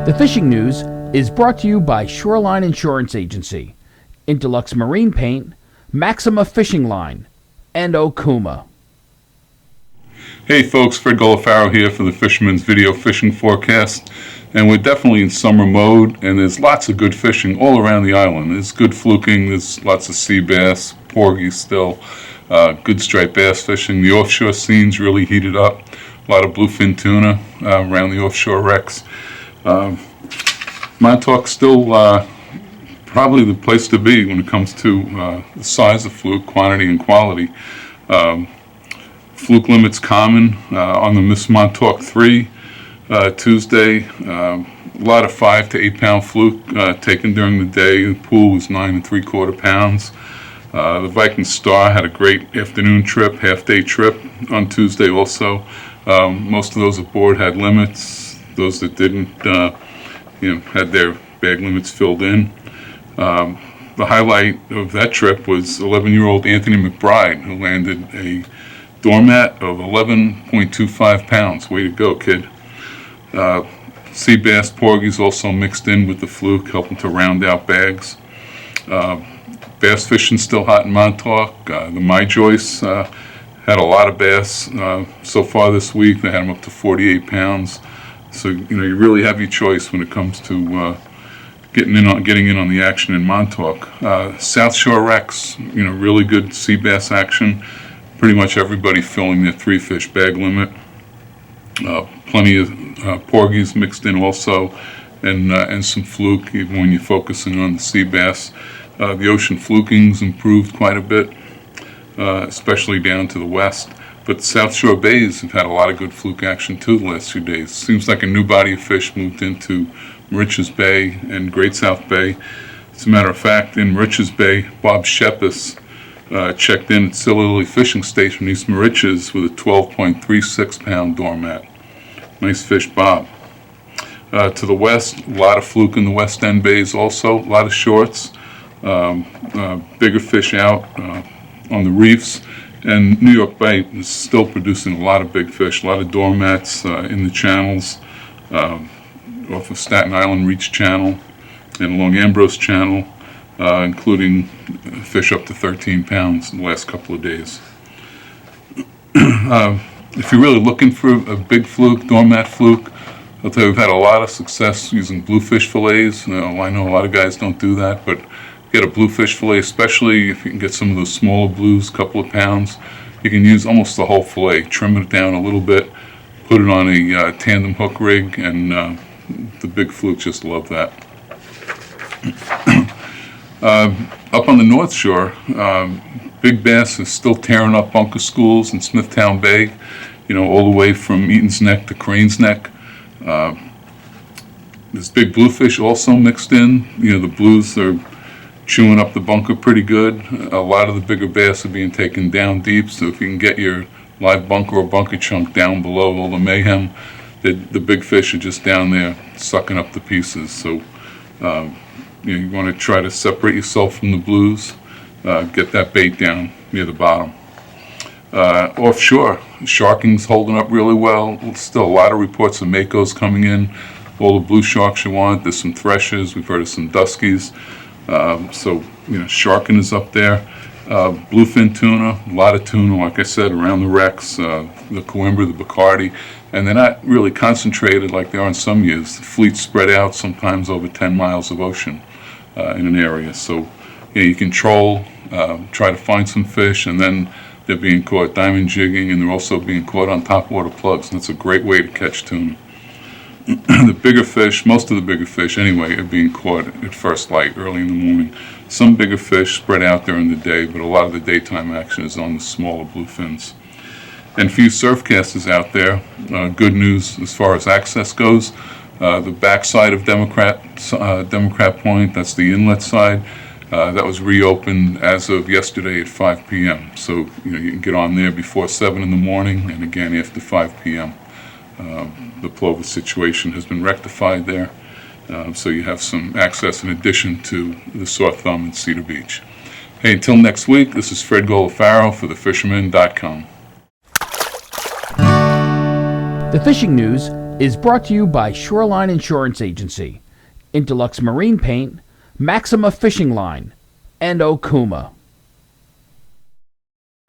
The Fishing News is brought to you by Shoreline Insurance Agency, Interlux Marine Paint, Maxima Fishing Line, and Okuma. Hey folks, Fred Golofaro here for the Fisherman's Video Fishing Forecast, and we're definitely in summer mode, and there's lots of good fishing all around the island. There's good fluking, there's lots of sea bass, porgies still, good striped bass fishing. The offshore scene's really heated up, a lot of bluefin tuna around the offshore wrecks. Montauk still probably the place to be when it comes to the size of fluke, quantity and quality. Fluke limits common on the Miss Montauk 3 Tuesday. A lot of 5 to 8 pound fluke taken during the day. The pool was 9 3/4 pounds. The Viking Star had a great afternoon trip, half-day trip on Tuesday also. Most of those aboard had limits. Those that didn't, had their bag limits filled in. The highlight of that trip was 11-year-old Anthony McBride, who landed a doormat of 11.25 pounds. Way to go, kid. Sea bass, porgies also mixed in with the fluke, helping to round out bags. Bass fishing still hot in Montauk. The My Joyce had a lot of bass so far this week. They had them up to 48 pounds. So you really have your choice when it comes to getting in on the action in Montauk. South Shore wrecks, really good sea bass action. Pretty much everybody filling their 3 fish bag limit. Plenty of porgies mixed in also, and some fluke even when you're focusing on the sea bass. The ocean fluking's improved quite a bit, especially down to the west. But the South Shore bays have had a lot of good fluke action too the last few days. Seems like a new body of fish moved into Moriches Bay and Great South Bay. As a matter of fact, in Moriches Bay, Bob Shepis checked in at Silly Fishing Station East Moriches with a 12.36 pound doormat. Nice fish, Bob. To the west, a lot of fluke in the West End bays also, a lot of shorts, bigger fish out on the reefs. And New York Bay is still producing a lot of big fish, a lot of doormats in the channels, off of Staten Island Reach Channel and along Ambrose Channel, including fish up to 13 pounds in the last couple of days. If you're really looking for a big fluke, doormat fluke, I'll tell you we've had a lot of success using bluefish fillets. I know a lot of guys don't do that, but get a bluefish fillet, especially if you can get some of those smaller blues, a couple of pounds. You can use almost the whole fillet, trim it down a little bit, put it on a tandem hook rig, and the big fluke just love that. Up on the North Shore, big bass is still tearing up bunker schools in Smithtown Bay, all the way from Eaton's Neck to Crane's Neck. There's big bluefish also mixed in. The blues are chewing up the bunker pretty good. A lot of the bigger bass are being taken down deep, so if you can get your live bunker or bunker chunk down below all the mayhem, the big fish are just down there sucking up the pieces. So you want to try to separate yourself from the blues, get that bait down near the bottom. Offshore, sharking's holding up really well. Still a lot of reports of makos coming in, all the blue sharks you want. There's some threshers, we've heard of some duskies. So sharking is up there. Bluefin tuna, a lot of tuna, like I said, around the wrecks, the Coimbra, the Bacardi, and they're not really concentrated like they are in some years. The fleet's spread out sometimes over 10 miles of ocean in an area. So you can troll, try to find some fish, and then they're being caught diamond jigging, and they're also being caught on topwater plugs, and that's a great way to catch tuna. The bigger fish, most of the bigger fish anyway, are being caught at first light early in the morning. Some bigger fish spread out during the day, but a lot of the daytime action is on the smaller bluefins. And for you surfcasters out there, good news as far as access goes. The backside of Democrat Point, that's the inlet side, that was reopened as of yesterday at 5 p.m. So you can get on there before 7 in the morning and again after 5 p.m. The plover situation has been rectified there, so you have some access in addition to the Sore Thumb and Cedar Beach. Hey, until next week, this is Fred Golofaro for thefisherman.com. The Fishing News is brought to you by Shoreline Insurance Agency, Interlux Marine Paint, Maxima Fishing Line, and Okuma.